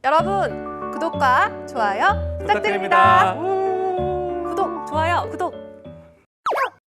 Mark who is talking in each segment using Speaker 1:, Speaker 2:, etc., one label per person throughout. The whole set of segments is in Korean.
Speaker 1: 여러분 구독과 좋아요 부탁드립니다. 구독, 좋아요, 구독.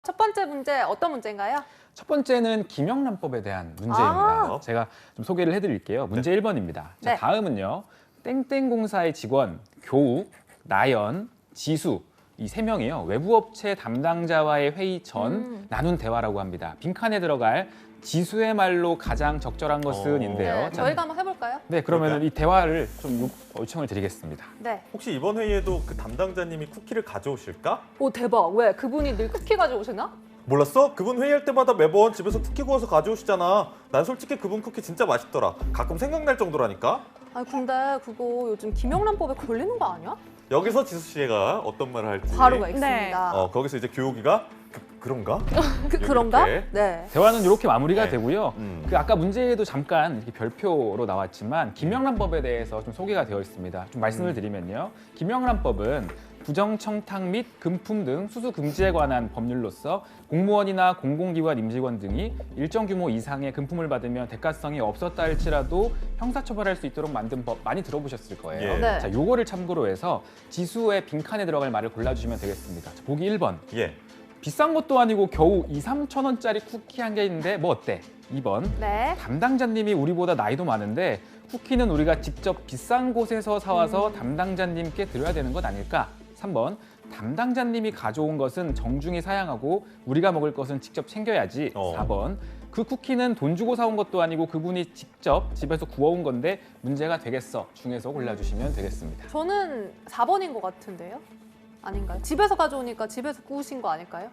Speaker 1: 첫 번째 문제 어떤 문제인가요?
Speaker 2: 첫 번째는 김영란법에 대한 문제입니다.
Speaker 3: 아.
Speaker 2: 제가 좀 소개를 해드릴게요. 문제 1번입니다. 자,
Speaker 1: 네.
Speaker 2: 다음은요. 땡땡공사의 직원, 교욱, 나연, 지수 이 세 명이요. 외부업체 담당자와의 회의 전 나눈 대화라고 합니다. 빈칸에 들어갈 지수의 말로 가장 적절한 것은인데요.
Speaker 1: 네,
Speaker 2: 자,
Speaker 1: 저희가 한번 해볼까요?
Speaker 2: 네, 그러면
Speaker 3: 그럴까요?
Speaker 2: 이 대화를 좀 요청을 드리겠습니다.
Speaker 1: 네.
Speaker 3: 혹시 이번 회의에도 그 담당자님이 쿠키를 가져오실까?
Speaker 1: 오 대박. 왜? 그분이 늘 쿠키 가져오시나?
Speaker 3: 몰랐어? 그분 회의할 때마다 매번 집에서 쿠키 구워서 가져오시잖아. 난 솔직히 그분 쿠키 진짜 맛있더라. 가끔 생각날 정도라니까.
Speaker 1: 아니 근데 그거 요즘 김영란법에 걸리는 거 아니야?
Speaker 3: 여기서 지수 씨가 어떤 말을 할지.
Speaker 1: 바로가 있습니다.
Speaker 3: 거기서 이제 교육이가 그런가?
Speaker 1: 그런가?
Speaker 3: 이렇게.
Speaker 1: 네.
Speaker 2: 대화는 이렇게 마무리가
Speaker 3: 네.
Speaker 2: 되고요. 그 아까 문제에도 잠깐 이렇게 별표로 나왔지만 김영란법에 대해서 좀 소개가 되어 있습니다. 좀 말씀을 드리면요. 김영란법은 부정청탁 및 금품 등 수수 금지에 관한 법률로서 공무원이나 공공기관 임직원 등이 일정 규모 이상의 금품을 받으면 대가성이 없었다 할지라도 형사처벌할 수 있도록 만든 법 많이 들어보셨을 거예요.
Speaker 3: 예.
Speaker 1: 네.
Speaker 2: 자, 요거를 참고로 해서 지수의 빈칸에 들어갈 말을 골라주시면 되겠습니다. 자, 보기 1번.
Speaker 3: 예.
Speaker 2: 비싼 것도 아니고 겨우 2, 3천 원짜리 쿠키 한 개 있는데 뭐 어때? 2번.
Speaker 1: 네.
Speaker 2: 담당자님이 우리보다 나이도 많은데 쿠키는 우리가 직접 비싼 곳에서 사와서 담당자님께 드려야 되는 것 아닐까? 3번. 담당자님이 가져온 것은 정중히 사양하고 우리가 먹을 것은 직접 챙겨야지. 4번. 그 쿠키는 돈 주고 사온 것도 아니고 그분이 직접 집에서 구워온 건데 문제가 되겠어 중에서 골라주시면 되겠습니다.
Speaker 1: 저는 4번인 것 같은데요? 아닌가요? 집에서 가져오니까 집에서 구우신 거 아닐까요?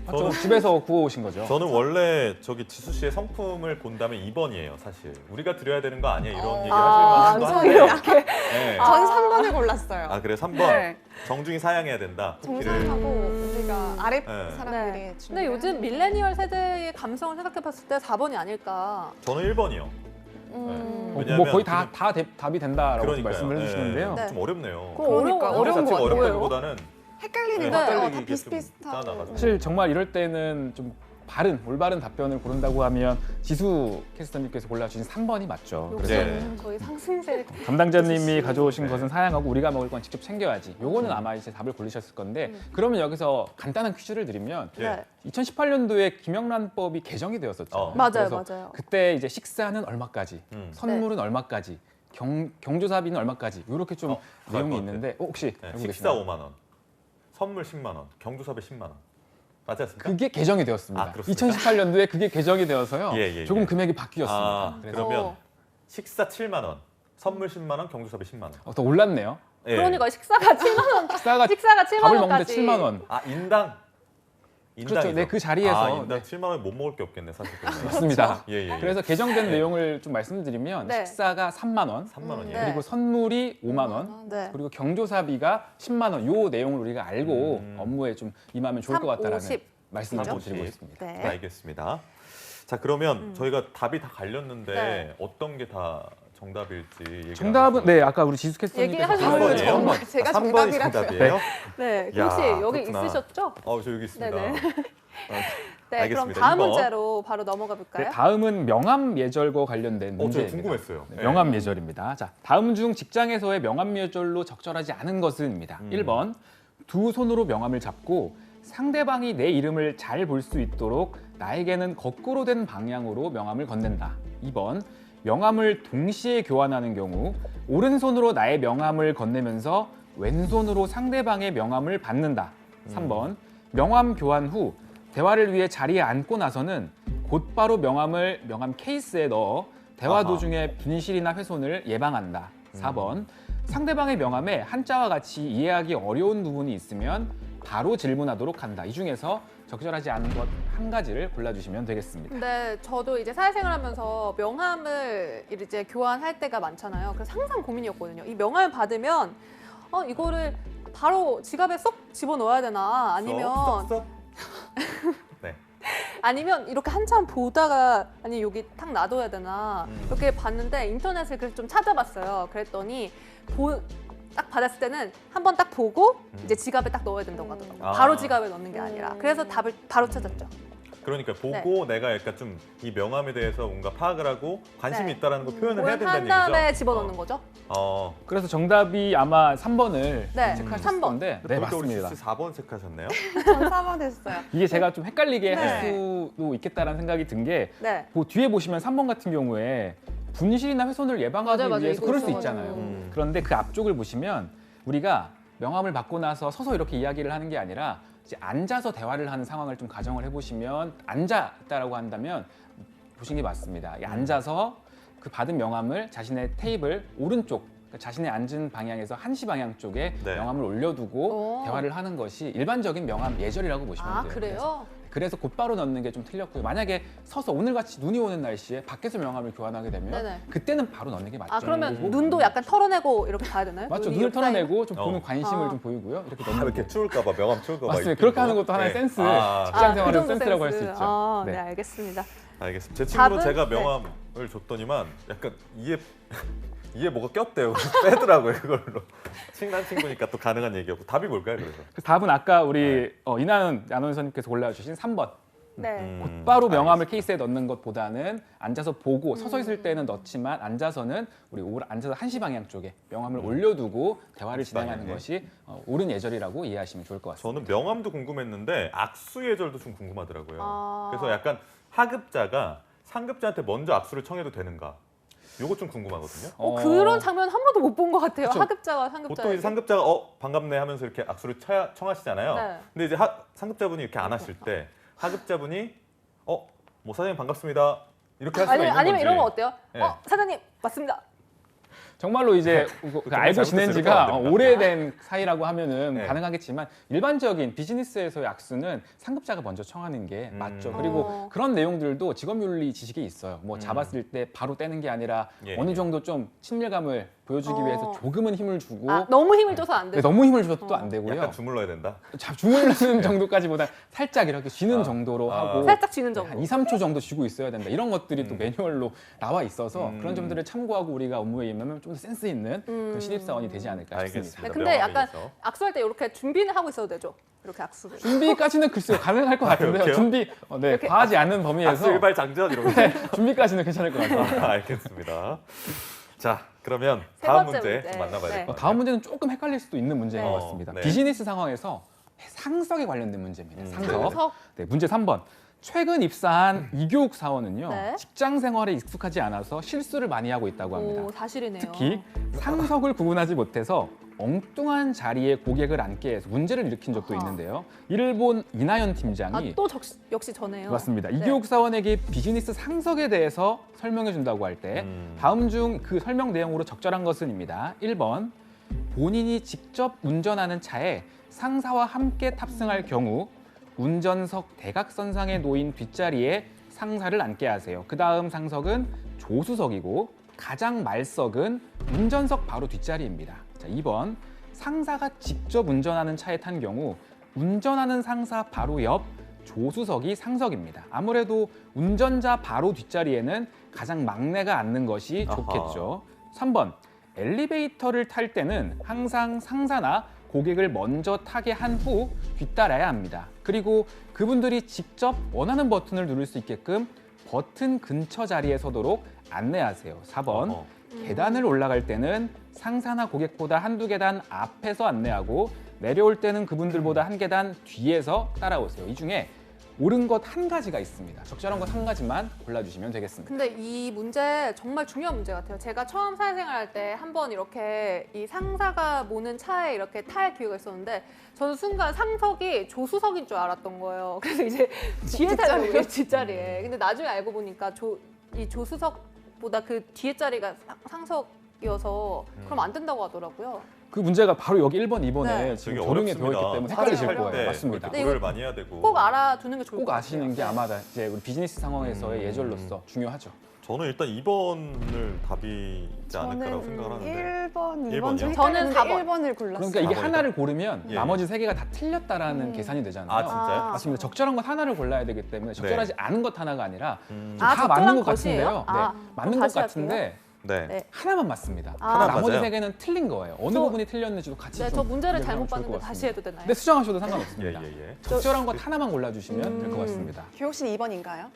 Speaker 2: 맞죠? 집에서 구워오신 거죠.
Speaker 3: 저는 원래 저기 지수 씨의 성품을 본다면 2번이에요, 사실. 우리가 드려야 되는 거 아니야? 이런 얘기 하실 만도 한데.
Speaker 4: 이렇게.
Speaker 3: 네.
Speaker 4: 전 3번을 골랐어요.
Speaker 3: 아, 그래? 3번.
Speaker 4: 네.
Speaker 3: 정중히 사양해야 된다. 쿠키를.
Speaker 4: 정상하고 우리가 아래
Speaker 3: 네.
Speaker 4: 사람들이
Speaker 1: 네. 근데
Speaker 4: 준비를
Speaker 1: 요즘
Speaker 4: 하는-
Speaker 1: 밀레니얼 세대의 감성을 생각해 봤을 때 4번이 아닐까.
Speaker 3: 저는 1번이요.
Speaker 1: 음.
Speaker 2: 뭐 거의 다 답이 된다라고
Speaker 3: 그러니까요.
Speaker 2: 말씀을 해주시는데요.
Speaker 1: 네.
Speaker 3: 좀 어렵네요.
Speaker 1: 그거 어려워.
Speaker 4: 그러니까
Speaker 1: 어려운 거
Speaker 3: 자체가
Speaker 1: 같아요.
Speaker 3: 어렵다기보다는
Speaker 4: 헷갈리는
Speaker 3: 네,
Speaker 4: 거 같아요.
Speaker 3: 헷갈리게
Speaker 4: 다
Speaker 3: 좀
Speaker 4: 비슷비슷하고.
Speaker 3: 짜나가지고.
Speaker 2: 사실 정말 이럴 때는 좀 올바른 답변을 고른다고 하면 지수 캐스터님께서 골라주신 3번이 맞죠. 그래서
Speaker 3: 네.
Speaker 1: 거의 상승세.
Speaker 2: 담당자님이 가져오신
Speaker 3: 네.
Speaker 2: 것은 사양하고 우리가 먹을 건 직접 챙겨야지. 요거는 아마 이제 답을 고르셨을 건데 그러면 여기서 간단한 퀴즈를 드리면
Speaker 3: 예.
Speaker 1: 네.
Speaker 2: 2018년도에 김영란법이 개정이 되었었죠.
Speaker 1: 맞아요,
Speaker 2: 그래서
Speaker 1: 맞아요.
Speaker 2: 그때 이제 식사는 얼마까지, 선물은
Speaker 1: 네. 얼마까지,
Speaker 2: 경조사비는 얼마까지 이렇게 좀
Speaker 3: 그럴
Speaker 2: 내용이
Speaker 3: 것
Speaker 2: 있는데 혹시
Speaker 3: 네,
Speaker 2: 알고
Speaker 3: 식사
Speaker 2: 계시나요?
Speaker 3: 5만 원, 선물 10만 원, 경조사비 10만 원. 맞지 않습니까?
Speaker 2: 그게 개정이 되었습니다.
Speaker 3: 아, 그렇습니까?
Speaker 2: 2018년도에 그게 개정이 되어서요.
Speaker 3: 예.
Speaker 2: 조금 금액이 바뀌었습니다.
Speaker 3: 아,
Speaker 2: 그래서
Speaker 3: 그러면 식사 7만 원, 선물 10만 원, 경조사비 10만 원.
Speaker 2: 더 올랐네요.
Speaker 3: 예.
Speaker 1: 그러니까 식사가 7만 원.
Speaker 2: 식사가
Speaker 1: 7만
Speaker 2: 밥을 먹는데
Speaker 1: 원까지.
Speaker 2: 7만 원.
Speaker 3: 아, 인당.
Speaker 2: 그렇죠. 네, 그 자리에서.
Speaker 3: 아, 인당
Speaker 2: 네.
Speaker 3: 7만 원에 못 먹을 게 없겠네, 사실.
Speaker 2: 맞습니다.
Speaker 3: 예.
Speaker 2: 그래서 개정된 내용을 좀 말씀드리면
Speaker 1: 네.
Speaker 2: 식사가 3만 원,
Speaker 3: 3만 원이에요.
Speaker 1: 네.
Speaker 2: 그리고 선물이 5만 원,
Speaker 1: 네.
Speaker 2: 그리고 경조사비가 10만 원. 요 내용을 우리가 알고
Speaker 3: 음.
Speaker 2: 업무에 좀 임하면 좋을 것
Speaker 1: 3,
Speaker 2: 같다라는
Speaker 1: 50.
Speaker 2: 말씀을 좀
Speaker 3: 그죠?
Speaker 2: 드리고 있습니다.
Speaker 1: 네.
Speaker 3: 알겠습니다. 자, 그러면 저희가 답이 다 갈렸는데
Speaker 1: 네.
Speaker 3: 어떤 게 다 정답일지 얘기
Speaker 2: 정답은 네 아까 우리 지수 캐스터님께서
Speaker 1: 얘기하신
Speaker 4: 거예요.
Speaker 1: 거예요.
Speaker 4: 정말. 제가
Speaker 3: 3번이
Speaker 4: 정답이라서요.
Speaker 3: 정답이에요?
Speaker 1: 네,
Speaker 3: 야,
Speaker 1: 혹시 여기
Speaker 3: 그렇구나.
Speaker 1: 있으셨죠?
Speaker 3: 저 여기 있습니다.
Speaker 1: 네네. 네, 그럼
Speaker 3: 알겠습니다.
Speaker 1: 다음
Speaker 3: 2번.
Speaker 1: 문제로 바로 넘어가 볼까요?
Speaker 2: 네, 다음은 명함 예절과 관련된
Speaker 3: 저
Speaker 2: 문제입니다.
Speaker 3: 궁금했어요.
Speaker 2: 네, 명함 예절입니다. 자, 다음 중 직장에서의 명함 예절로 적절하지 않은 것은입니다. 1번, 두 손으로 명함을 잡고 상대방이 내 이름을 잘 볼 수 있도록 나에게는 거꾸로 된 방향으로 명함을 건넨다. 2번, 명함을 동시에 교환하는 경우 오른손으로 나의 명함을 건네면서 왼손으로 상대방의 명함을 받는다. 3번, 명함 교환 후 대화를 위해 자리에 앉고 나서는 곧바로 명함을 명함 케이스에 넣어 대화
Speaker 3: 아하.
Speaker 2: 도중에 분실이나 훼손을 예방한다. 4번, 상대방의 명함에 한자와 같이 이해하기 어려운 부분이 있으면 바로 질문하도록 한다. 이 중에서 적절하지 않은 것 한 가지를 골라주시면 되겠습니다.
Speaker 1: 근데 저도 이제 사회생활 하면서 명함을 이제 교환할 때가 많잖아요. 그래서 항상 고민이었거든요. 이 명함을 받으면 이거를 바로 지갑에 쏙 집어넣어야 되나 아니면
Speaker 3: 쏙. 네.
Speaker 1: 아니면 이렇게 한참 보다가 아니 여기 탁 놔둬야 되나 이렇게 봤는데 인터넷을 그래서 좀 찾아봤어요. 그랬더니 딱 받았을 때는 한번 딱 보고 이제 지갑에 딱 넣어야 된다고 하더라고요.
Speaker 3: 아.
Speaker 1: 바로 지갑에 넣는 게 아니라. 그래서 답을 바로 찾았죠.
Speaker 3: 그러니까 보고 내가 약간 좀 이 명함에 대해서 뭔가 파악을 하고 관심이
Speaker 1: 네.
Speaker 3: 있다라는 걸 표현을 해야
Speaker 1: 한
Speaker 3: 된다는
Speaker 1: 다음에
Speaker 3: 얘기죠.
Speaker 1: 집어넣는 거죠.
Speaker 2: 그래서 정답이 아마 3번을
Speaker 1: 네,
Speaker 2: 체크하셨을
Speaker 1: 3번.
Speaker 2: 건데 네,
Speaker 3: 그러니까 우리
Speaker 2: 맞습니다.
Speaker 3: 지수 4번 체크하셨네요.
Speaker 4: 전 4번 했어요.
Speaker 2: 이게 제가 좀 헷갈리게
Speaker 1: 네.
Speaker 2: 할 수도 있겠다라는 생각이 든 게
Speaker 1: 네.
Speaker 2: 뒤에 보시면 3번 같은 경우에 분실이나 훼손을 예방하기
Speaker 1: 맞아요, 맞아요.
Speaker 2: 위해서
Speaker 1: 이거
Speaker 2: 그럴 수
Speaker 1: 있어가지고.
Speaker 2: 있잖아요. 그런데 그 앞쪽을 보시면 우리가 명함을 받고 나서 서서 이렇게 이야기를 하는 게 아니라 이제 앉아서 대화를 하는 상황을 좀 가정을 해보시면 앉아 있다라고 한다면 보신 게 맞습니다. 이 앉아서 그 받은 명함을 자신의 테이블 오른쪽 그러니까 자신의 앉은 방향에서 한시 방향 쪽에
Speaker 3: 네.
Speaker 2: 명함을 올려두고
Speaker 1: 오.
Speaker 2: 대화를 하는 것이 일반적인 명함 예절이라고 보시면
Speaker 1: 아
Speaker 2: 돼요.
Speaker 1: 그래요?
Speaker 2: 그래서 곧바로 넣는 게 좀 틀렸고요. 만약에 서서 오늘같이 눈이 오는 날씨에 밖에서 명함을 교환하게 되면
Speaker 1: 네네.
Speaker 2: 그때는 바로 넣는 게 맞죠.
Speaker 1: 아 그러면
Speaker 2: 그리고
Speaker 1: 눈도 약간 털어내고 이렇게 봐야 되나요?
Speaker 2: 맞죠.
Speaker 1: 눈이
Speaker 2: 눈을
Speaker 1: 옆 사이에?
Speaker 2: 털어내고 좀 보는
Speaker 3: 어.
Speaker 2: 관심을
Speaker 1: 아.
Speaker 2: 좀 보이고요. 이렇게
Speaker 3: 아,
Speaker 2: 넣는
Speaker 3: 이렇게
Speaker 2: 거.
Speaker 3: 추울까봐 명함 추울까봐.
Speaker 2: 맞습니다.
Speaker 3: 입고
Speaker 2: 그렇게 하는
Speaker 3: 있는
Speaker 2: 것도 하나의
Speaker 3: 거.
Speaker 2: 센스.
Speaker 3: 아,
Speaker 2: 직장
Speaker 1: 그
Speaker 2: 생활은
Speaker 1: 정도
Speaker 2: 센스라고 할 수
Speaker 1: 센스.
Speaker 2: 있죠.
Speaker 1: 아,
Speaker 2: 네.
Speaker 1: 네 알겠습니다.
Speaker 3: 알겠습니다. 제 친구는
Speaker 1: 답은?
Speaker 3: 제가 명함을 줬더니만 약간 이에 뭐가 꼈대요. 그래서 빼더라고요 그걸로. 친한 친구니까 또 가능한 얘기였고 답이 뭘까요 그래서?
Speaker 2: 그 답은 아까 우리 이나은 아나운서님께서 골라주신 3번.
Speaker 1: 네.
Speaker 2: 곧바로 명함을 케이스에 넣는 것보다는 앉아서 보고 서서 있을 때는 넣지만 앉아서는 우리 앉아서 한시 방향 쪽에 명함을 올려두고 대화를
Speaker 3: 한시
Speaker 2: 진행하는
Speaker 3: 방향에.
Speaker 2: 것이 옳은 예절이라고 이해하시면 좋을 것 같습니다.
Speaker 3: 저는 명함도 궁금했는데 악수 예절도 좀 궁금하더라고요.
Speaker 1: 아.
Speaker 3: 그래서 약간 하급자가 상급자한테 먼저 악수를 청해도 되는가? 요거 좀 궁금하거든요.
Speaker 1: 그런 장면 한 번도 못 본 것 같아요.
Speaker 2: 그쵸.
Speaker 1: 하급자와 상급자.
Speaker 3: 보통 이제 상급자가 반갑네 하면서 이렇게 악수를 청하시잖아요.
Speaker 1: 네.
Speaker 3: 근데 이제 상급자분이 이렇게 안 하실 때 하급자분이 뭐 사장님 반갑습니다 이렇게 할 수가 있는
Speaker 1: 아니면
Speaker 3: 건지.
Speaker 1: 이런 거 어때요?
Speaker 3: 네.
Speaker 1: 사장님 맞습니다.
Speaker 2: 정말로 이제 알고
Speaker 3: 잘못했어요.
Speaker 2: 지낸
Speaker 3: 그러면
Speaker 2: 지가
Speaker 3: 안 됩니다.
Speaker 2: 오래된 사이라고 하면은
Speaker 3: 네.
Speaker 2: 가능하겠지만 일반적인 비즈니스에서의 악수는 상급자가 먼저 청하는 게 맞죠. 그리고
Speaker 1: 어.
Speaker 2: 그런 내용들도 직업윤리 지식에 있어요. 뭐 잡았을 때 바로 떼는 게 아니라
Speaker 3: 예,
Speaker 2: 어느
Speaker 3: 예.
Speaker 2: 정도 좀 친밀감을 보여주기
Speaker 1: 어.
Speaker 2: 위해서 조금은 힘을 주고
Speaker 1: 너무 힘을 줘서 안
Speaker 2: 네,
Speaker 1: 돼요.
Speaker 2: 너무 힘을 줘도 또 안 되고요.
Speaker 3: 약간 주물러야 된다.
Speaker 2: 주물르는 정도까지보다 살짝 이렇게 쥐는 정도로 하고
Speaker 1: 살짝 쥐는 정도.
Speaker 2: 한 2, 3초 정도 쥐고 있어야 된다. 이런 것들이 또 매뉴얼로 나와 있어서 그런 점들을 참고하고 우리가 업무에 임하면 좀 더 센스 있는 그런 신입사원이 되지 않을까 싶습니다.
Speaker 3: 알겠습니다.
Speaker 1: 근데 약간
Speaker 3: 명함에
Speaker 1: 악수할 때 이렇게 준비는 하고 있어도 되죠. 이렇게 악수를.
Speaker 2: 준비까지는 글쎄요 가능할 것 같은데요.
Speaker 3: 이렇게요?
Speaker 2: 준비
Speaker 1: 이렇게
Speaker 2: 과하지 않은
Speaker 3: 악수
Speaker 2: 범위에서
Speaker 3: 일발 장전 이러면서.
Speaker 2: 준비까지는 괜찮을 것 같아요.
Speaker 3: 알겠습니다. 자 그러면
Speaker 1: 세
Speaker 3: 다음
Speaker 1: 번째
Speaker 3: 문제
Speaker 1: 문제.
Speaker 3: 좀 만나봐야
Speaker 1: 네.
Speaker 3: 될 것 같아요.
Speaker 2: 다음 문제는 조금 헷갈릴 수도 있는 문제인
Speaker 1: 네.
Speaker 2: 것 같습니다.
Speaker 3: 네.
Speaker 2: 비즈니스 상황에서 상석에 관련된 문제입니다. 상석.
Speaker 1: 상석.
Speaker 2: 네, 문제 3번. 최근 입사한 이교육 사원은요.
Speaker 1: 네.
Speaker 2: 직장 생활에 익숙하지 않아서 실수를 많이 하고 있다고 합니다.
Speaker 1: 오 사실이네요.
Speaker 2: 특히 상석을 구분하지 못해서 엉뚱한 자리에 고객을 앉게 해서 문제를 일으킨 적도
Speaker 1: 아하.
Speaker 2: 있는데요. 이를 본 이나연 팀장이
Speaker 1: 또 역시 저네요.
Speaker 2: 맞습니다.
Speaker 1: 네.
Speaker 2: 이교육 사원에게 비즈니스 상석에 대해서 설명해 준다고 할 때 다음 중 그 설명 내용으로 적절한 것은입니다. 1번 본인이 직접 운전하는 차에 상사와 함께 탑승할 경우 운전석 대각선상에 놓인 뒷자리에 상사를 앉게 하세요. 그 다음 상석은 조수석이고 가장 말석은 운전석 바로 뒷자리입니다. 자, 2번 상사가 직접 운전하는 차에 탄 경우 운전하는 상사 바로 옆 조수석이 상석입니다. 아무래도 운전자 바로 뒷자리에는 가장 막내가 앉는 것이
Speaker 3: 아하.
Speaker 2: 좋겠죠. 3번 엘리베이터를 탈 때는 항상 상사나 고객을 먼저 타게 한 후 뒤따라야 합니다. 그리고 그분들이 직접 원하는 버튼을 누를 수 있게끔 버튼 근처 자리에 서도록 안내하세요. 4번
Speaker 3: 어허.
Speaker 2: 계단을 올라갈 때는 상사나 고객보다 한두 계단 앞에서 안내하고 내려올 때는 그분들보다 한 계단 뒤에서 따라오세요. 이 중에 옳은 것 한 가지가 있습니다. 적절한 것 한 가지만 골라주시면 되겠습니다.
Speaker 1: 근데 이 문제 정말 중요한 문제 같아요. 제가 처음 사회생활 할 때 한번 이렇게 이 상사가 모는 차에 이렇게 탈 기회가 있었는데 저는 순간 상석이 조수석인 줄 알았던 거예요. 그래서 이제 뒤에 타려고 뒷자리에. 근데 나중에 알고 보니까 이 조수석보다 그 뒤에 자리가 상석이어서 그럼 안 된다고 하더라고요.
Speaker 2: 그 문제가 바로 여기 1번, 2번에
Speaker 1: 네.
Speaker 2: 지금
Speaker 3: 되게
Speaker 2: 적용이
Speaker 3: 어렵습니다.
Speaker 2: 되어 있기 때문에
Speaker 3: 차를
Speaker 2: 헷갈리실
Speaker 3: 탈
Speaker 2: 거예요.
Speaker 3: 때
Speaker 2: 맞습니다.
Speaker 1: 네,
Speaker 3: 고려를
Speaker 1: 이거
Speaker 3: 많이 해야 되고.
Speaker 1: 꼭 알아두는 게 좋을
Speaker 2: 꼭
Speaker 1: 것 같아요.
Speaker 2: 아시는 게 아마 이제 우리 비즈니스 상황에서의 예절로서 중요하죠.
Speaker 3: 저는 일단 2번을 답이지 않을까라고 생각을 하는데.
Speaker 4: 1번,
Speaker 3: 일번이요?
Speaker 4: 2번
Speaker 1: 저는 4번.
Speaker 4: 1번을 골랐어요.
Speaker 2: 그러니까 이게
Speaker 3: 4번이다.
Speaker 2: 하나를 고르면
Speaker 3: 예.
Speaker 2: 나머지 세 개가 다 틀렸다라는 계산이 되잖아요.
Speaker 3: 아 진짜요?
Speaker 1: 아.
Speaker 2: 맞습니다. 적절한 것 하나를 골라야 되기 때문에 적절하지 않은 것 하나가 아니라 다
Speaker 1: 적절한
Speaker 2: 맞는 것
Speaker 1: 것이에요?
Speaker 2: 같은데요.
Speaker 1: 아,
Speaker 2: 네,
Speaker 1: 그럼
Speaker 2: 맞는 것
Speaker 1: 다시
Speaker 2: 같은데
Speaker 3: 네.
Speaker 1: 네.
Speaker 2: 하나만 맞습니다.
Speaker 1: 하나
Speaker 2: 나머지
Speaker 3: 맞아요?
Speaker 2: 3개는 틀린 거예요. 어느
Speaker 1: 저-
Speaker 2: 부분이 틀렸는지도 같이
Speaker 1: 네,
Speaker 2: 좀
Speaker 1: 저 문제를
Speaker 2: 이해를
Speaker 1: 잘못
Speaker 2: 하면 좋을 것
Speaker 1: 봤는데 다시
Speaker 2: 같습니다.
Speaker 1: 해도 되나요?
Speaker 2: 네, 수정하셔도
Speaker 3: 예,
Speaker 2: 상관없습니다.
Speaker 3: 예, 예.
Speaker 2: 적절한 것 하나만 골라주시면 될 것 같습니다.
Speaker 4: 교육 씨 2번인가요?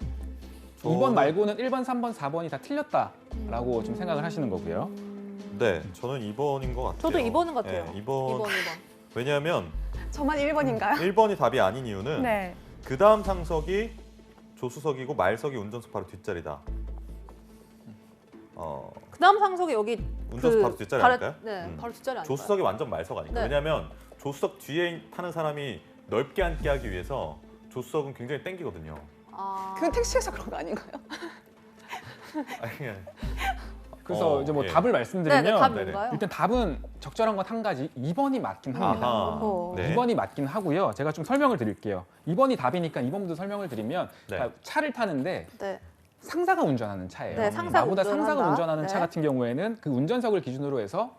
Speaker 2: 2번 말고는 1번, 3번, 4번이 다 틀렸다라고 좀 생각을 하시는 거고요.
Speaker 3: 네, 저는 2번인 것 같아요.
Speaker 1: 저도 2번인 것 같아요.
Speaker 3: 네, 2번.
Speaker 1: 2번.
Speaker 3: 왜냐하면
Speaker 4: 저만 1번인가요?
Speaker 3: 1번이 답이 아닌 이유는
Speaker 4: 네.
Speaker 3: 그 다음 상석이 조수석이고 말석이 운전석 바로 뒷자리다.
Speaker 1: 그다음 상석이 여기
Speaker 3: 운전석 바로 뒷자리 아닐까요?
Speaker 1: 네, 바로 뒷자리 아닐까요?
Speaker 3: 조수석이 완전 말석 아닐까?
Speaker 1: 네.
Speaker 3: 왜냐하면 조수석 뒤에 타는 사람이 넓게 앉게 하기 위해서 조수석은 굉장히 땡기거든요.
Speaker 1: 아,
Speaker 4: 그건 택시에서 그런 거 아닌가요?
Speaker 3: 아니,
Speaker 2: 그래서 이제 뭐
Speaker 3: 예.
Speaker 2: 답을
Speaker 1: 네,
Speaker 2: 말씀드리면
Speaker 1: 네, 답이
Speaker 3: 네네.
Speaker 1: 뭔가요?
Speaker 2: 일단 답은 적절한 건 한 가지, 2번이 맞긴 합니다.
Speaker 3: 아하.
Speaker 1: 어.
Speaker 3: 네.
Speaker 2: 2번이 맞긴 하고요. 제가 좀 설명을 드릴게요. 2번이 답이니까 2번부터 설명을 드리면
Speaker 3: 네.
Speaker 2: 그러니까 차를 타는데
Speaker 1: 네.
Speaker 2: 상사가 운전하는 차예요.
Speaker 1: 네, 상사가
Speaker 2: 나보다
Speaker 1: 운전을
Speaker 2: 상사가
Speaker 1: 한다.
Speaker 2: 운전하는 차
Speaker 1: 네.
Speaker 2: 같은 경우에는 그 운전석을 기준으로 해서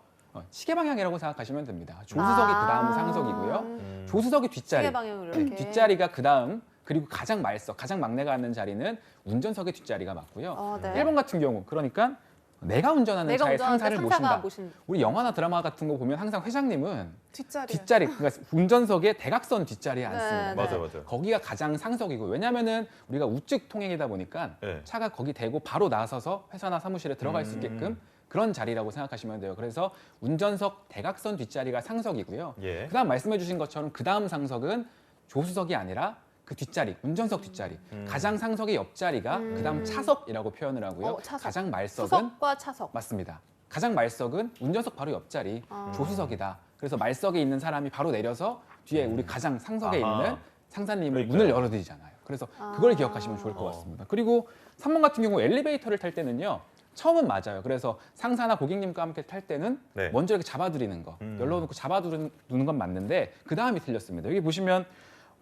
Speaker 2: 시계 방향이라고 생각하시면 됩니다. 조수석이
Speaker 1: 아.
Speaker 2: 그다음 상석이고요. 조수석이 뒷자리,
Speaker 1: 시계 방향으로 이렇게.
Speaker 2: 뒷자리가 그다음, 그리고 가장 말석, 가장 막내가 앉는 자리는 운전석의 뒷자리가 맞고요.
Speaker 1: 네.
Speaker 2: 1번 같은 경우 그러니까 내가 운전하는
Speaker 1: 내가
Speaker 2: 차의
Speaker 1: 운전하는
Speaker 2: 상사를
Speaker 1: 상사가
Speaker 2: 모신다.
Speaker 1: 모신.
Speaker 2: 우리 영화나 드라마 같은 거 보면 항상 회장님은
Speaker 4: 뒷자리.
Speaker 2: 뒷자리, 그러니까 운전석의 대각선 뒷자리에
Speaker 1: 네,
Speaker 2: 앉습니다.
Speaker 1: 네.
Speaker 3: 맞아요, 맞아요.
Speaker 2: 거기가 가장 상석이고, 왜냐면은 우리가 우측 통행이다 보니까
Speaker 3: 네.
Speaker 2: 차가 거기 대고 바로 나서서 회사나 사무실에 들어갈 수
Speaker 3: 음.
Speaker 2: 있게끔 그런 자리라고 생각하시면 돼요. 그래서 운전석 대각선 뒷자리가 상석이고요.
Speaker 3: 예.
Speaker 2: 그다음 말씀해 주신 것처럼 그다음 상석은 조수석이 아니라 그 뒷자리, 운전석 뒷자리, 가장 상석의 옆자리가 그다음 차석이라고 표현을 하고요.
Speaker 1: 차석.
Speaker 2: 가장 말석은
Speaker 1: 수석과 차석.
Speaker 2: 맞습니다. 가장 말석은 운전석 바로 옆자리, 조수석이다. 그래서 말석에 있는 사람이 바로 내려서 뒤에 우리 가장 상석에
Speaker 3: 아하.
Speaker 2: 있는 상사님을
Speaker 3: 그러니까요.
Speaker 2: 문을 열어드리잖아요. 그래서 그걸 기억하시면 좋을 것 같습니다. 그리고 3번 같은 경우 엘리베이터를 탈 때는요. 처음은 맞아요. 그래서 상사나 고객님과 함께 탈 때는
Speaker 3: 네.
Speaker 2: 먼저 이렇게 잡아드리는 거, 열어놓고 잡아두는 건 맞는데 그 다음이 틀렸습니다. 여기 보시면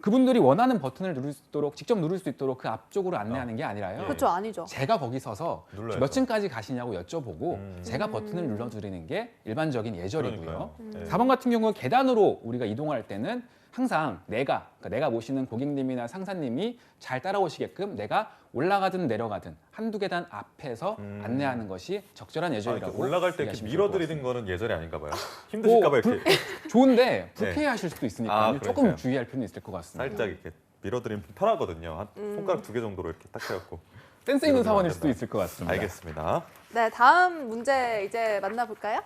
Speaker 2: 그분들이 원하는 버튼을 누를 수 있도록 직접 누를 수 있도록 그 앞쪽으로 안내하는 게 아니라요.
Speaker 3: 예.
Speaker 1: 그렇죠, 아니죠.
Speaker 2: 제가 거기 서서
Speaker 3: 눌러야죠.
Speaker 2: 몇 층까지 가시냐고 여쭤보고 제가 버튼을 눌러드리는 게 일반적인 예절이고요.
Speaker 3: 그러니까요. 네.
Speaker 2: 4번 같은 경우 계단으로 우리가 이동할 때는 항상 그러니까 내가 모시는 고객님이나 상사님이 잘 따라오시게끔 내가 올라가든 내려가든 한두 계단 앞에서 안내하는 것이 적절한
Speaker 3: 아,
Speaker 2: 예절이라고
Speaker 3: 이렇게 올라갈 때 이렇게
Speaker 2: 이해하시면 좋을 것
Speaker 3: 밀어드리는 거는 예절이 아닌가 봐요.
Speaker 2: 같습니다.
Speaker 3: 힘드실까 봐요,
Speaker 2: 뭐,
Speaker 3: 이렇게.
Speaker 2: 좋은데 불쾌해하실 수도 있으니까
Speaker 3: 아,
Speaker 2: 조금
Speaker 3: 그러니까요.
Speaker 2: 주의할 필요는 있을 것 같습니다.
Speaker 3: 살짝 이렇게 밀어드리면 편하거든요. 한 손가락 2개 정도로 이렇게 딱 해갖고.
Speaker 2: 센스 있는
Speaker 3: 밀어드리면
Speaker 2: 사원일
Speaker 3: 안
Speaker 2: 수도
Speaker 3: 된다.
Speaker 2: 있을 것 같습니다.
Speaker 3: 알겠습니다.
Speaker 1: 네, 다음 문제 이제 만나볼까요?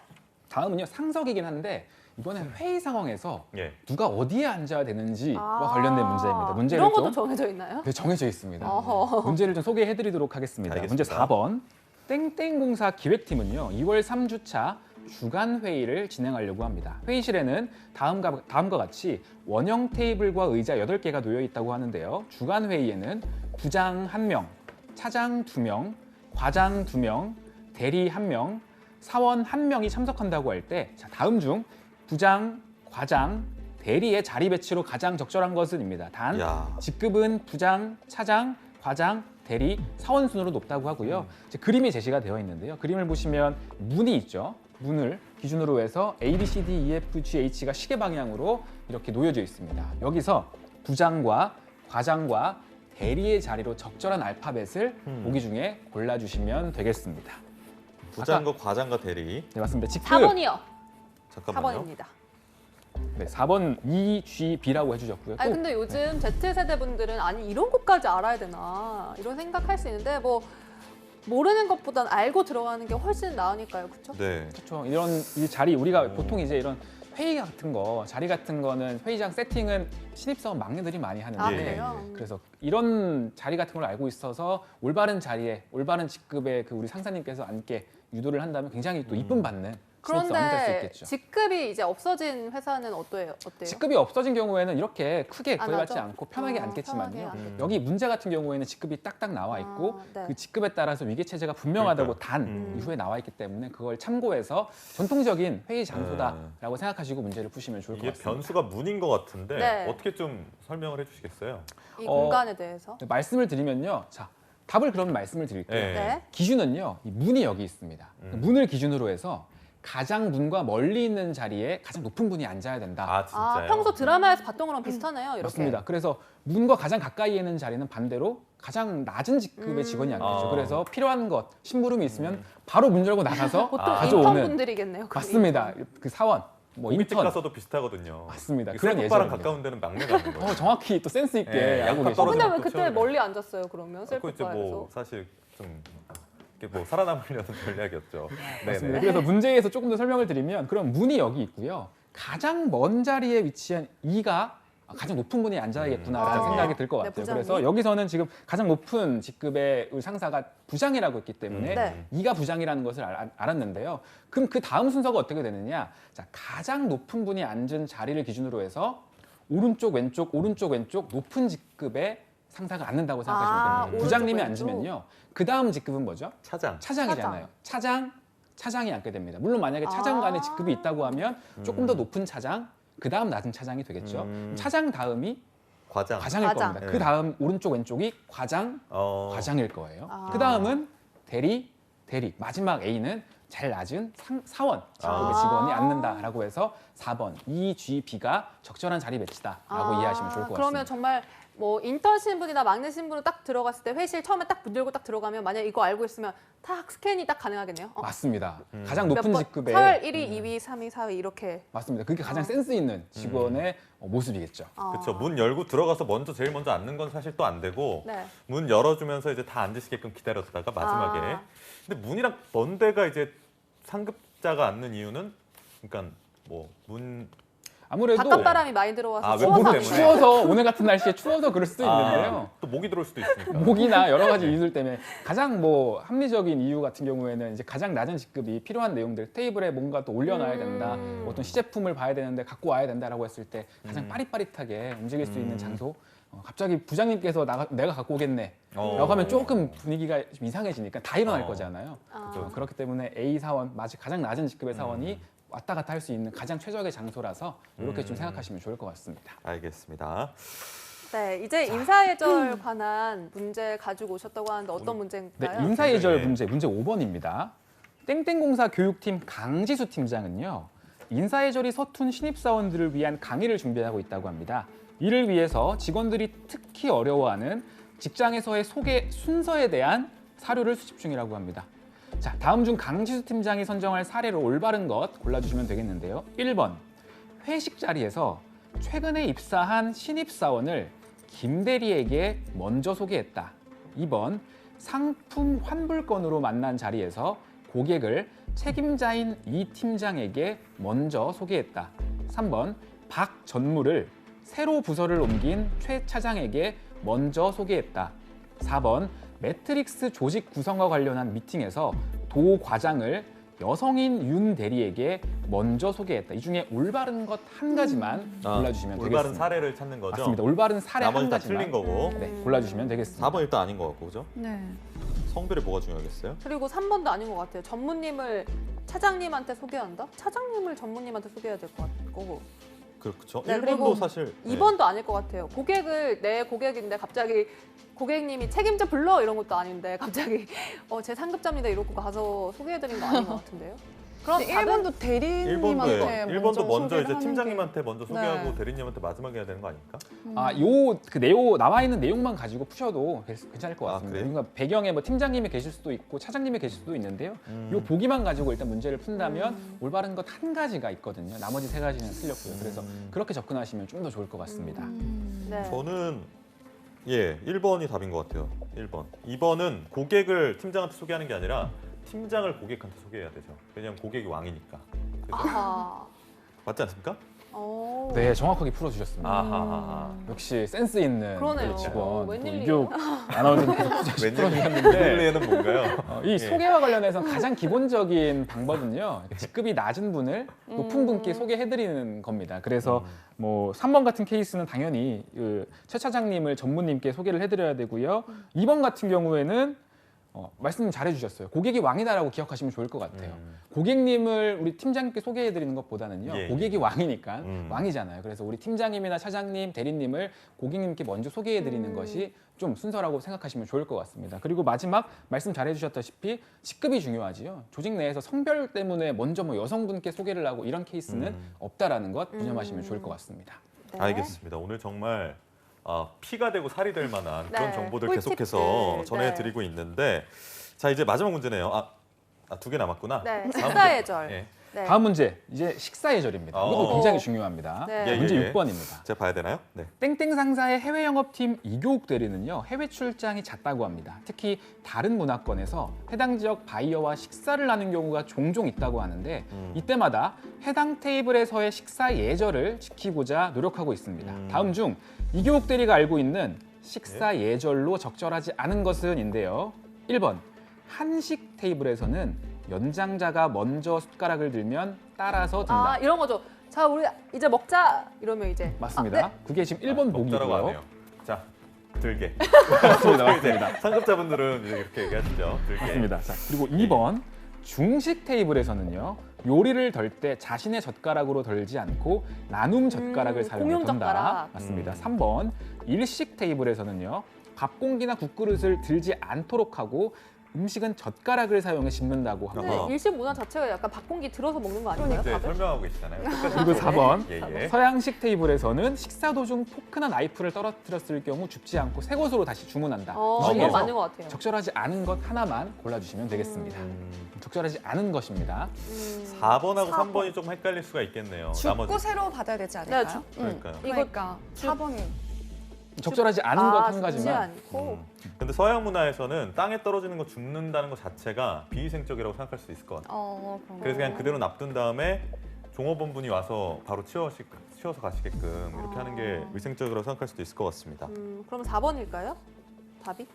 Speaker 2: 다음은요 상석이긴 한데 이번엔 회의 상황에서
Speaker 3: 예.
Speaker 2: 누가 어디에 앉아야 되는지와 관련된 문제입니다. 문제를
Speaker 1: 이런 것도
Speaker 2: 좀
Speaker 1: 정해져 있나요?
Speaker 2: 네, 정해져 있습니다.
Speaker 1: 어허.
Speaker 2: 문제를 좀 소개해드리도록 하겠습니다. 문제
Speaker 3: 알겠습니다.
Speaker 2: 4번. 땡땡공사 기획팀은요 2월 3주차 주간 회의를 진행하려고 합니다. 회의실에는 다음과 같이 원형 테이블과 의자 8개가 놓여 있다고 하는데요. 주간 회의에는 부장 1명, 차장 2명, 과장 2명, 대리 1명, 사원 1명이 참석한다고 할 때 다음 중 부장, 과장, 대리의 자리 배치로 가장 적절한 것은입니다. 단
Speaker 3: 야.
Speaker 2: 직급은 부장, 차장, 과장, 대리, 사원 순으로 높다고 하고요. 이제 그림이 제시가 되어 있는데요. 그림을 보시면 문이 있죠. 문을 기준으로 해서 A, B, C, D, E, F, G, H가 시계 방향으로 이렇게 놓여져 있습니다. 여기서 부장과 과장과 대리의 자리로 적절한 알파벳을 보기 중에 골라주시면 되겠습니다.
Speaker 3: 부장과 과장과 대리.
Speaker 2: 네, 맞습니다. 직급
Speaker 1: 4번이요.
Speaker 3: 잠깐만요.
Speaker 1: 4번입니다.
Speaker 2: 네, 4번 E, G, B라고 해주셨고요.
Speaker 1: 아니
Speaker 2: 또
Speaker 1: 근데 요즘 Z세대 분들은 아니 이런 것까지 알아야 되나 이런 생각할 수 있는데 뭐 모르는 것보단 알고 들어가는 게 훨씬 나으니까요, 그렇죠?
Speaker 3: 네.
Speaker 2: 그렇죠. 이런 이 자리 우리가 보통 이제 이런 회의 같은 거 자리 같은 거는 회의장 세팅은 신입사원 막내들이 많이 하는데
Speaker 1: 아
Speaker 3: 예,
Speaker 1: 그래요?
Speaker 2: 그래서 이런 자리 같은 걸 알고 있어서 올바른 자리에 올바른 직급의 그 우리 상사님께서 앉게 유도를 한다면 굉장히 또 이쁨 받는 신입사원이 될 수
Speaker 1: 그런데
Speaker 2: 있겠죠.
Speaker 1: 직급이 이제 없어진 회사는 어때요?
Speaker 2: 직급이 없어진 경우에는 이렇게 크게
Speaker 1: 안
Speaker 2: 구애받지
Speaker 1: 하죠?
Speaker 2: 않고 편하게
Speaker 1: 편하게
Speaker 2: 앉겠지만요.
Speaker 1: 앉겠죠.
Speaker 2: 여기 문제 같은 경우에는 직급이 딱딱 나와 있고
Speaker 1: 네.
Speaker 2: 그 직급에 따라서 위계 체제가 분명하다고
Speaker 3: 그러니까요.
Speaker 2: 단 이후에 나와 있기 때문에 그걸 참고해서 전통적인 회의 장소다라고 생각하시고 문제를 푸시면 좋을 것
Speaker 3: 이게
Speaker 2: 같습니다.
Speaker 3: 변수가 문인 것 같은데
Speaker 1: 네.
Speaker 3: 어떻게 좀 설명을 해주시겠어요?
Speaker 1: 이 공간에 대해서.
Speaker 2: 네, 말씀을 드리면요. 자, 답을 그러면 말씀을 드릴게요.
Speaker 3: 네.
Speaker 1: 네.
Speaker 2: 기준은요. 이 문이 여기 있습니다. 문을 기준으로 해서 가장 문과 멀리 있는 자리에 가장 높은 분이 앉아야 된다.
Speaker 3: 아 진짜요?
Speaker 1: 평소 드라마에서 봤던 거랑 비슷하네요. 이렇게.
Speaker 2: 맞습니다. 그래서 문과 가장 가까이에 있는 자리는 반대로 가장 낮은 직급의 직원이 앉겠죠.
Speaker 3: 아.
Speaker 2: 그래서 필요한 것, 심부름이 있으면 바로 문 열고 나가서
Speaker 1: 보통
Speaker 2: 가져오는.
Speaker 1: 인턴분들이겠네요. 그럼
Speaker 2: 맞습니다. 그 사원, 뭐
Speaker 3: 고깃집
Speaker 2: 인턴.
Speaker 3: 가서도 비슷하거든요.
Speaker 2: 맞습니다.
Speaker 3: 이
Speaker 2: 그런
Speaker 3: 셀프바랑
Speaker 2: 예절입니다.
Speaker 3: 가까운 데는 막내 가는 거예요.
Speaker 2: 정확히 또 센스 있게
Speaker 3: 예,
Speaker 2: 알고
Speaker 3: 양파
Speaker 2: 계시죠.
Speaker 3: 떨어지는
Speaker 1: 근데 왜
Speaker 3: 또
Speaker 1: 그때
Speaker 3: 채워야
Speaker 1: 멀리 앉았어요? 그러면
Speaker 3: 그거 이제
Speaker 1: 셀프바에서.
Speaker 3: 뭐 사실 좀 이렇게 뭐 살아남으려는 전략이었죠.
Speaker 2: 맞습니다.
Speaker 3: 네네.
Speaker 2: 그래서 문제에서 조금 더 설명을 드리면 그럼 문이 여기 있고요. 가장 먼 자리에 위치한 2가 가장 높은 분이 앉아야겠구나라는
Speaker 1: 아.
Speaker 2: 생각이 들 것
Speaker 1: 네,
Speaker 2: 같아요.
Speaker 1: 부장님.
Speaker 2: 그래서 여기서는 지금 가장 높은 직급의 우리 상사가 부장이라고 했기 때문에
Speaker 1: 네.
Speaker 2: 2가 부장이라는 것을 알았는데요. 그럼 그 다음 순서가 어떻게 되느냐? 자, 가장 높은 분이 앉은 자리를 기준으로 해서 오른쪽 왼쪽 오른쪽 왼쪽 높은 직급의 상사가 앉는다고 생각하시면
Speaker 1: 아,
Speaker 2: 됩니다. 부장님이
Speaker 1: 오른쪽, 왼쪽.
Speaker 2: 앉으면요. 그 다음 직급은 뭐죠?
Speaker 3: 차장.
Speaker 2: 차장이잖아요. 차장이 앉게 됩니다. 물론 만약에 차장 간에 직급이 있다고 하면 조금 더 높은 차장, 그 다음 낮은 차장이 되겠죠. 차장 다음이
Speaker 3: 과장.
Speaker 2: 과장일
Speaker 1: 과장.
Speaker 2: 겁니다.
Speaker 3: 네.
Speaker 2: 그 다음 오른쪽 왼쪽이 과장일 거예요.
Speaker 1: 아.
Speaker 2: 그 다음은 대리, 마지막 A는 제일 낮은 사원 직급의 직원이 앉는다라고 해서 4번 EGB가 적절한 자리 배치다라고 이해하시면 좋을 것 같습니다.
Speaker 1: 그러면 정말 뭐 인턴 신분이나 막내 신분으로 딱 들어갔을 때 회실 처음에 딱 문 열고 딱 들어가면 만약 이거 알고 있으면 딱 스캔이 딱 가능하겠네요.
Speaker 2: 맞습니다. 가장 높은 직급의
Speaker 1: 서열 1위, 2위, 3위, 4위 이렇게.
Speaker 2: 맞습니다. 그게 가장 센스 있는 직원의 모습이겠죠.
Speaker 3: 그렇죠. 문 열고 들어가서 제일 먼저 앉는 건 사실 또 안 되고
Speaker 1: 네.
Speaker 3: 문 열어주면서 이제 다 앉으시게끔 기다렸다가 마지막에.
Speaker 1: 아.
Speaker 3: 근데 문이랑 먼 데가 이제 상급자가 앉는 이유는 그러니까 뭐문
Speaker 2: 아무래도
Speaker 1: 바깥 바람이 많이 들어와서
Speaker 3: 아,
Speaker 1: 추워서
Speaker 3: 외부
Speaker 1: 안
Speaker 3: 때문에?
Speaker 1: 돼요.
Speaker 2: 추워서 오늘 같은 날씨에 추워서 그럴 수도 있는데요.
Speaker 3: 또 모기 들어올 수도 있으니까.
Speaker 2: 목이나 여러 가지 이유들 때문에 가장 뭐 합리적인 이유 같은 경우에는 이제 가장 낮은 직급이 필요한 내용들 테이블에 뭔가 또 올려놔야 된다, 뭐 어떤 시제품을 봐야 되는데 갖고 와야 된다라고 했을 때 가장 빠릿빠릿하게 움직일 수 있는 장소. 갑자기 부장님께서 내가 갖고 오겠네. 라고 하면 조금 분위기가 좀 이상해지니까 다 일어날 거잖아요. 그렇기 때문에 A 사원, 가장 낮은 직급의 사원이 왔다 갔다 할 수 있는 가장 최적의 장소라서 이렇게 좀 생각하시면 좋을 것 같습니다.
Speaker 3: 알겠습니다.
Speaker 1: 네, 이제 인사예절 관한 문제 가지고 오셨다고 하는데 어떤 문제인가요?
Speaker 2: 네, 인사예절
Speaker 3: 네.
Speaker 2: 문제 5번입니다. 땡땡공사 교육팀 강지수 팀장은요. 인사예절이 서툰 신입사원들을 위한 강의를 준비하고 있다고 합니다. 이를 위해서 직원들이 특히 어려워하는 직장에서의 소개 순서에 대한 사료를 수집 중이라고 합니다. 자, 다음 중 강지수 팀장이 선정할 사례로 올바른 것 골라주시면 되겠는데요. 1번, 회식 자리에서 최근에 입사한 신입사원을 김 대리에게 먼저 소개했다. 2번, 상품 환불건으로 만난 자리에서 고객을 책임자인 이 팀장에게 먼저 소개했다. 3번, 박 전무를 새로 부서를 옮긴 최 차장에게 먼저 소개했다. 4번, 매트릭스 조직 구성과 관련한 미팅에서 도 과장을 여성인 윤 대리에게 먼저 소개했다. 이 중에 올바른 것 한 가지만 골라주시면 되겠습니다.
Speaker 3: 올바른 사례를 찾는 거죠.
Speaker 2: 맞습니다. 올바른 사례
Speaker 3: 나머지
Speaker 2: 한
Speaker 3: 다
Speaker 2: 가지만
Speaker 3: 틀린 거고.
Speaker 2: 네, 골라주시면 되겠습니다.
Speaker 3: 4번 일단 아닌 것 같고 그죠?
Speaker 4: 네.
Speaker 3: 성별이 뭐가 중요하겠어요?
Speaker 1: 그리고 3번도 아닌 것 같아요. 전무님을 차장님한테 소개한다? 차장님을 전무님한테 소개해야 될 것 같고.
Speaker 3: 그렇죠.
Speaker 1: 네,
Speaker 3: 1번도
Speaker 1: 그리고
Speaker 3: 사실
Speaker 1: 2번도 아닐 것 같아요. 고객을 내 고객인데 갑자기 고객님이 책임자 불러 이런 것도 아닌데 갑자기 제 상급자입니다 이러고 가서 소개해드린 거 아닌 것 같은데요. 그럼
Speaker 4: 근데
Speaker 1: 답은
Speaker 4: 1번도 대리님한테
Speaker 3: 1번도 먼저
Speaker 4: 소개를
Speaker 3: 이제
Speaker 4: 하는
Speaker 3: 팀장님한테 먼저 소개하고
Speaker 4: 네.
Speaker 3: 대리님한테 마지막에 해야 되는 거 아닙니까?
Speaker 2: 그 내용 나와 있는 내용만 가지고 푸셔도 괜찮을 것
Speaker 3: 아,
Speaker 2: 같습니다.
Speaker 3: 그래요?
Speaker 2: 그러니까 배경에 뭐 팀장님이 계실 수도 있고 차장님이 계실 수도 있는데요. 요 보기만 가지고 일단 문제를 푼다면 올바른 것 한 가지가 있거든요. 나머지 세 가지는 틀렸고요. 그래서 그렇게 접근하시면 좀 더 좋을 것 같습니다.
Speaker 1: 네.
Speaker 3: 저는 1번이 답인 것 같아요. 1번. 2번은 고객을 팀장한테 소개하는 게 아니라 팀장을 고객한테 소개해야 되죠. 왜냐하면 고객이 왕이니까. 그죠?
Speaker 1: 아하.
Speaker 3: 맞지 않습니까?
Speaker 1: 오.
Speaker 2: 네, 정확하게 풀어주셨습니다.
Speaker 3: 아하.
Speaker 2: 역시 센스 있는
Speaker 1: 그러네요.
Speaker 2: 우리 직원,
Speaker 1: 웬일이에요?
Speaker 2: 이교 아나운서님 풀어주셨는데
Speaker 3: 웬일에는 뭔가요?
Speaker 2: 이 소개와 관련해서 가장 기본적인 방법은요. 직급이 낮은 분을 높은 분께 소개해드리는 겁니다. 그래서 뭐 3번 같은 케이스는 당연히 최 차장님을 전무님께 소개를 해드려야 되고요. 2번 같은 경우에는 말씀 잘해주셨어요. 고객이 왕이다라고 기억하시면 좋을 것 같아요. 고객님을 우리 팀장님께 소개해드리는 것보다는요.
Speaker 3: 예.
Speaker 2: 고객이 왕이니까 왕이잖아요. 그래서 우리 팀장님이나 차장님, 대리님을 고객님께 먼저 소개해드리는 것이 좀 순서라고 생각하시면 좋을 것 같습니다. 그리고 마지막 말씀 잘해주셨다시피 직급이 중요하지요. 조직 내에서 성별 때문에 먼저 뭐 여성분께 소개를 하고 이런 케이스는 없다라는 것 유념하시면 좋을 것 같습니다.
Speaker 1: 네.
Speaker 3: 알겠습니다. 오늘 정말 피가 되고 살이 될 만한 그런
Speaker 1: 네.
Speaker 3: 정보들
Speaker 1: 꿀팁들.
Speaker 3: 계속해서 전해드리고 있는데 자 이제 마지막 문제네요. 두 개 남았구나.
Speaker 1: 네,
Speaker 3: 다음
Speaker 1: 식사의
Speaker 3: 문제.
Speaker 1: 절.
Speaker 3: 예.
Speaker 1: 네.
Speaker 2: 다음 문제, 이제 식사의 절입니다. 이것도 굉장히 중요합니다.
Speaker 1: 네.
Speaker 3: 예,
Speaker 2: 문제
Speaker 3: 예.
Speaker 2: 6번입니다.
Speaker 3: 제가 봐야 되나요? 네.
Speaker 2: 땡땡 상사의 해외 영업팀 이교욱 대리는요 해외 출장이 잦다고 합니다. 특히 다른 문화권에서 해당 지역 바이어와 식사를 하는 경우가 종종 있다고 하는데 이때마다 해당 테이블에서의 식사 예절을 지키고자 노력하고 있습니다. 다음 중 이교욱 대리가 알고 있는 식사 예절로 적절하지 않은 것은인데요. 1번 한식 테이블에서는 연장자가 먼저 숟가락을 들면 따라서 든다.
Speaker 1: 아, 이런 거죠. 자, 우리 이제 먹자 이러면 이제
Speaker 2: 맞습니다.
Speaker 1: 네.
Speaker 2: 그게 지금 1번
Speaker 3: 먹자라고
Speaker 2: 보기고요.
Speaker 3: 하네요. 자 들게.
Speaker 2: 맞습니다. 맞습니다.
Speaker 3: 상급자분들은 이제 이렇게 얘기하시죠. 들게.
Speaker 2: 맞습니다. 자, 그리고 2번 중식 테이블에서는요. 요리를 덜 때 자신의 젓가락으로 덜지 않고 나눔 젓가락을 사용해
Speaker 1: 공용
Speaker 2: 던다.
Speaker 1: 젓가락.
Speaker 2: 맞습니다. 3번 일식 테이블에서는요. 밥 공기나 국그릇을 들지 않도록 하고 음식은 젓가락을 사용해 짚는다고
Speaker 1: 근데
Speaker 2: 하고요.
Speaker 1: 일식 문화 자체가 약간 밥공기 들어서 먹는 거 아닌가요?
Speaker 3: 네,
Speaker 1: 밥을?
Speaker 3: 설명하고 계시잖아요.
Speaker 2: 그리고 4번
Speaker 3: 예.
Speaker 2: 서양식 테이블에서는 식사 도중 포크나 나이프를 떨어뜨렸을 경우 줍지 않고 새 것으로 다시 주문한다. 이
Speaker 1: 이건
Speaker 2: 중에서
Speaker 1: 맞는 것 같아요.
Speaker 2: 적절하지 않은 것 하나만 골라주시면 되겠습니다. 적절하지 않은 것입니다.
Speaker 3: 4번하고
Speaker 1: 4번.
Speaker 3: 3번이 좀 헷갈릴 수가 있겠네요.
Speaker 4: 죽고 새로 받아야 되지 않을까요?
Speaker 1: 네,
Speaker 3: 그러니까요.
Speaker 4: 그러니까 4번이
Speaker 2: 적절하지 않은 것 한
Speaker 1: 죽지
Speaker 2: 가지만
Speaker 1: 않고.
Speaker 3: 근데 서양 문화에서는 땅에 떨어지는 거 줍는다는 것 자체가 비위생적이라고 생각할 수 있을 것 같아요.
Speaker 4: 그런가요?
Speaker 3: 그래서 그냥 그대로 놔둔 다음에 종업원분이 와서 바로 치워서 가시게끔 이렇게 하는 게 위생적이라고 생각할 수도 있을 것 같습니다.
Speaker 1: 그럼 4번일까요? 답이?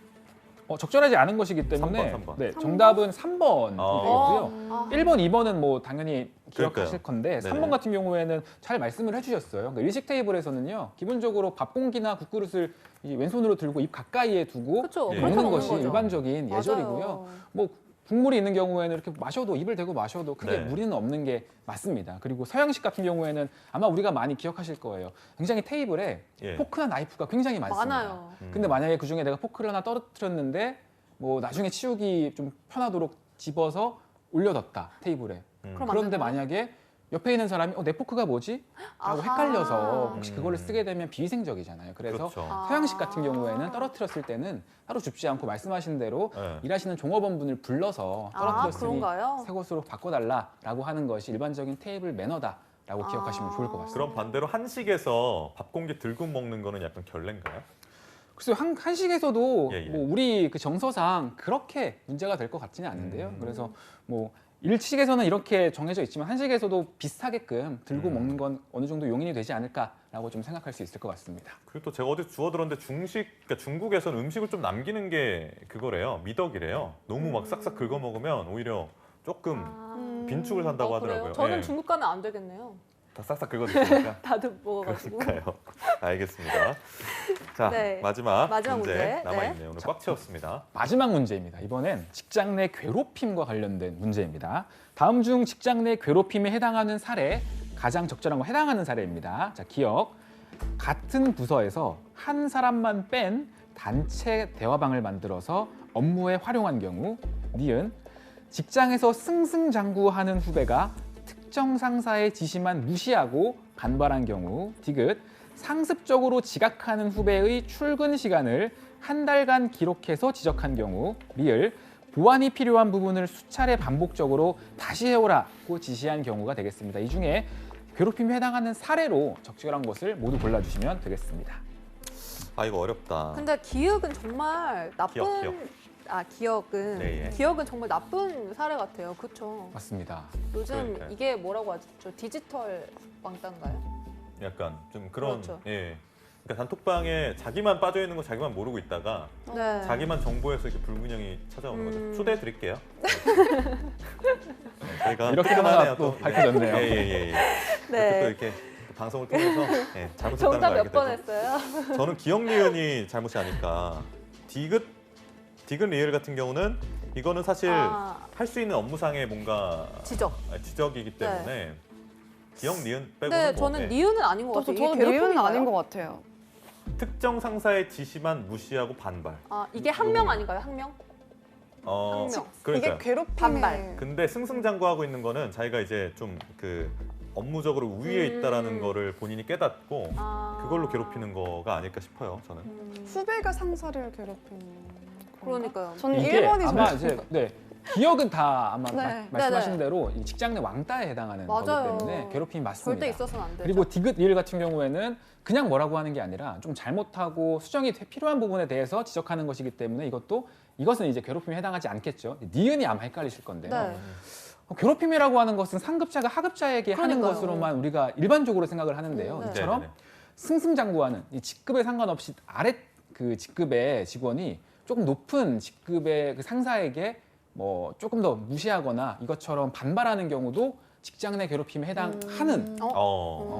Speaker 2: 적절하지 않은 것이기 때문에
Speaker 3: 3번.
Speaker 2: 네, 정답은 3번이 되겠고요.
Speaker 1: 아,
Speaker 2: 1번, 2번은 뭐 당연히 기억하실
Speaker 3: 그러니까요.
Speaker 2: 건데
Speaker 3: 네네.
Speaker 2: 3번 같은 경우에는 잘 말씀을 해주셨어요. 그러니까 일식 테이블에서는요. 기본적으로 밥 공기나 국그릇을 이 왼손으로 들고 입 가까이에 두고
Speaker 1: 그렇죠.
Speaker 3: 예.
Speaker 1: 그렇게
Speaker 2: 먹는 것이
Speaker 1: 거죠.
Speaker 2: 일반적인
Speaker 1: 맞아요.
Speaker 2: 예절이고요. 뭐 국물이 있는 경우에는 이렇게 마셔도 입을 대고 마셔도 크게
Speaker 3: 네.
Speaker 2: 무리는 없는 게 맞습니다. 그리고 서양식 같은 경우에는 아마 우리가 많이 기억하실 거예요. 굉장히 테이블에
Speaker 3: 예.
Speaker 2: 포크나 나이프가 굉장히 많습니다.
Speaker 1: 많아요.
Speaker 2: 근데 만약에 그 중에 내가 포크를 하나 떨어뜨렸는데 뭐 나중에 치우기 좀 편하도록 집어서 올려뒀다 테이블에.
Speaker 1: 그럼 안
Speaker 2: 그런데
Speaker 1: 되나요?
Speaker 2: 만약에 옆에 있는 사람이 내 포크가 뭐지? 라고
Speaker 1: 아하.
Speaker 2: 헷갈려서 혹시 그거를 쓰게 되면 비위생적이잖아요. 그래서
Speaker 3: 그렇죠.
Speaker 2: 서양식 같은 경우에는 떨어뜨렸을 때는 따로 줍지 않고 말씀하신 대로
Speaker 3: 네.
Speaker 2: 일하시는 종업원분을 불러서
Speaker 1: 아,
Speaker 2: 떨어뜨렸으니
Speaker 1: 그런가요?
Speaker 2: 새 것으로 바꿔달라라고 하는 것이 일반적인 테이블 매너다라고 기억하시면 좋을 것 같습니다.
Speaker 3: 그럼 반대로 한식에서 밥 공기 들고 먹는 거는 약간 결례인가요?
Speaker 2: 글쎄요, 한식에서도
Speaker 3: 예, 예.
Speaker 2: 뭐 우리 그 정서상 그렇게 문제가 될 것 같지는 않은데요. 그래서 뭐 일식에서는 이렇게 정해져 있지만 한식에서도 비슷하게끔 들고 먹는 건 어느 정도 용인이 되지 않을까라고 좀 생각할 수 있을 것 같습니다.
Speaker 3: 그리고 또 제가 어디 주워 들었는데 그러니까 중국에서는 음식을 좀 남기는 게 그거래요. 미덕이래요. 너무 막 싹싹 긁어 먹으면 오히려 조금 빈축을 산다고
Speaker 1: 그래요?
Speaker 3: 하더라고요.
Speaker 1: 저는
Speaker 3: 예.
Speaker 1: 중국 가면 안 되겠네요.
Speaker 3: 다 싹싹 긁어 드시니까.
Speaker 1: 다들 먹어가지고.
Speaker 3: 그러니까요. 알겠습니다. 자,
Speaker 1: 네.
Speaker 3: 마지막
Speaker 1: 마지막 문제.
Speaker 3: 남아있네요. 오늘 꽉 채웠습니다.
Speaker 2: 마지막 문제입니다. 이번엔 직장 내 괴롭힘과 관련된 문제입니다. 다음 중 직장 내 괴롭힘에 해당하는 사례, 가장 적절한 거 해당하는 사례입니다. 자, 기억. 같은 부서에서 한 사람만 뺀 단체 대화방을 만들어서 업무에 활용한 경우, 니은 직장에서 승승장구하는 후배가 특정 상사의 지시만 무시하고 반발한 경우, 디귿 상습적으로 지각하는 후배의 출근 시간을 한 달간 기록해서 지적한 경우, 리을 보완이 필요한 부분을 수차례 반복적으로 다시 해오라고 지시한 경우가 되겠습니다. 이 중에 괴롭힘에 해당하는 사례로 적절한 것을 모두 골라주시면 되겠습니다.
Speaker 3: 아 이거 어렵다.
Speaker 1: 근데 기억은 정말 나쁜
Speaker 3: 기억.
Speaker 1: 기억은
Speaker 3: 네, 예.
Speaker 1: 기억은 정말 나쁜 사례 같아요. 그렇죠.
Speaker 2: 맞습니다.
Speaker 1: 요즘
Speaker 3: 그러니까요.
Speaker 1: 이게 뭐라고 하죠? 디지털 왕따인가요?
Speaker 3: 약간 좀 그런
Speaker 1: 그렇죠.
Speaker 3: 예. 그러니까 단톡방에 자기만 빠져 있는 거 자기만 모르고 있다가
Speaker 1: 네.
Speaker 3: 자기만 정보에서 이렇게 불균형이 찾아오는 거죠. 초대해 드릴게요. 저희가
Speaker 2: 이렇게
Speaker 3: 끈끈하네요,
Speaker 2: 하나 또 밝혀졌네요.
Speaker 3: 예예예.
Speaker 1: 네.
Speaker 3: 또 이렇게 방송을 통해서 예, 잘못했다는
Speaker 1: 정답
Speaker 3: 걸 알게
Speaker 1: 몇 번
Speaker 3: 되죠.
Speaker 1: 했어요?
Speaker 3: 저는 기억 니은이 잘못이 아닐까. 디귿 리을 같은 경우는 이거는 사실
Speaker 1: 아.
Speaker 3: 할 수 있는 업무상의 뭔가
Speaker 1: 지적.
Speaker 3: 지적이기 때문에 기역 니은 빼고는
Speaker 1: 근데
Speaker 3: 뭐,
Speaker 1: 저는
Speaker 3: 네.
Speaker 1: 니은은 아닌 것 같아요.
Speaker 4: 저도
Speaker 1: 이게
Speaker 4: 이유는
Speaker 1: 괴롭힘인가요?
Speaker 4: 아닌 것 같아요.
Speaker 3: 특정 상사의 지시만 무시하고 반발.
Speaker 1: 아, 이게 항명 아닌가요? 항명? 항명.
Speaker 3: 그러니까요.
Speaker 4: 이게 괴롭힘의
Speaker 1: 반발.
Speaker 3: 근데 승승장구하고 있는 거는 자기가 이제 좀 그 업무적으로 우위에 있다라는 거를 본인이 깨닫고
Speaker 1: 아.
Speaker 3: 그걸로 괴롭히는 거가 아닐까 싶어요. 저는.
Speaker 4: 후배가 상사를 괴롭히는 건가?
Speaker 1: 그러니까요.
Speaker 4: 저는
Speaker 2: 이게
Speaker 4: 1번이
Speaker 2: 아마 이제 기억은 다 아마
Speaker 4: 네.
Speaker 2: 말씀하신
Speaker 1: 네네.
Speaker 2: 대로 이 직장 내 왕따에 해당하는
Speaker 1: 맞아요.
Speaker 2: 거기 때문에 괴롭힘이 맞습니다.
Speaker 1: 절대 있어서는 안 되죠.
Speaker 2: 그리고 디귿 리을 같은 경우에는 그냥 뭐라고 하는 게 아니라 좀 잘못하고 수정이 필요한 부분에 대해서 지적하는 것이기 때문에 이것은 이제 괴롭힘에 해당하지 않겠죠. 니은이 아마 헷갈리실 건데요.
Speaker 1: 네.
Speaker 2: 괴롭힘이라고 하는 것은 상급자가 하급자에게 하는
Speaker 1: 그러니까요.
Speaker 2: 것으로만 우리가 일반적으로 생각을 하는데요.
Speaker 1: 네.
Speaker 2: 이처럼
Speaker 3: 네네네.
Speaker 2: 승승장구하는 이 직급에 상관없이 아래 그 직급의 직원이 조금 높은 직급의 그 상사에게 뭐 조금 더 무시하거나 이것처럼 반발하는 경우도 직장 내 괴롭힘에 해당하는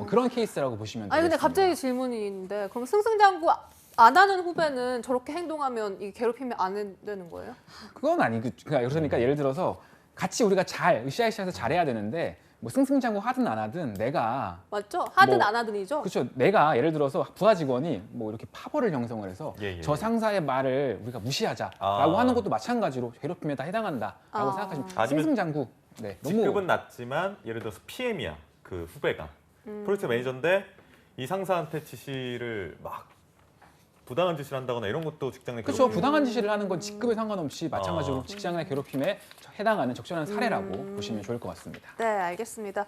Speaker 2: 그런 케이스라고 보시면 되겠습니다.
Speaker 1: 아니 근데 갑자기 질문이 있는데 그럼 승승장구 안 하는 후배는 저렇게 행동하면 이 괴롭히면 안 되는 거예요?
Speaker 2: 그건 아니고 그러니까 예를 들어서 같이 우리가 잘 으쌰으쌰해서 잘해야 되는데 뭐 승승장구 하든 안 하든 내가
Speaker 1: 맞죠? 하든
Speaker 2: 뭐,
Speaker 1: 안 하든이죠.
Speaker 2: 그렇죠. 내가 예를 들어서 부하 직원이 뭐 이렇게 파벌을 형성을 해서
Speaker 3: 예.
Speaker 2: 저 상사의 말을 우리가 무시하자라고
Speaker 3: 아.
Speaker 2: 하는 것도 마찬가지로 괴롭힘에 다 해당한다라고
Speaker 1: 아.
Speaker 2: 생각하시면
Speaker 3: 아니면
Speaker 2: 승승장구. 네,
Speaker 3: 직급은 낮지만 예를 들어서 PM이야. 그 후배가. 프로젝트 매니저인데 이 상사한테 지시를 막 부당한 지시를 한다거나 이런 것도 직장 내
Speaker 2: 그렇죠.
Speaker 3: 괴롭힘.
Speaker 2: 부당한 지시를 하는 건 직급에 상관없이 마찬가지로 직장 내 괴롭힘에 해당하는 적절한 사례라고 보시면 좋을 것 같습니다.
Speaker 1: 네, 알겠습니다.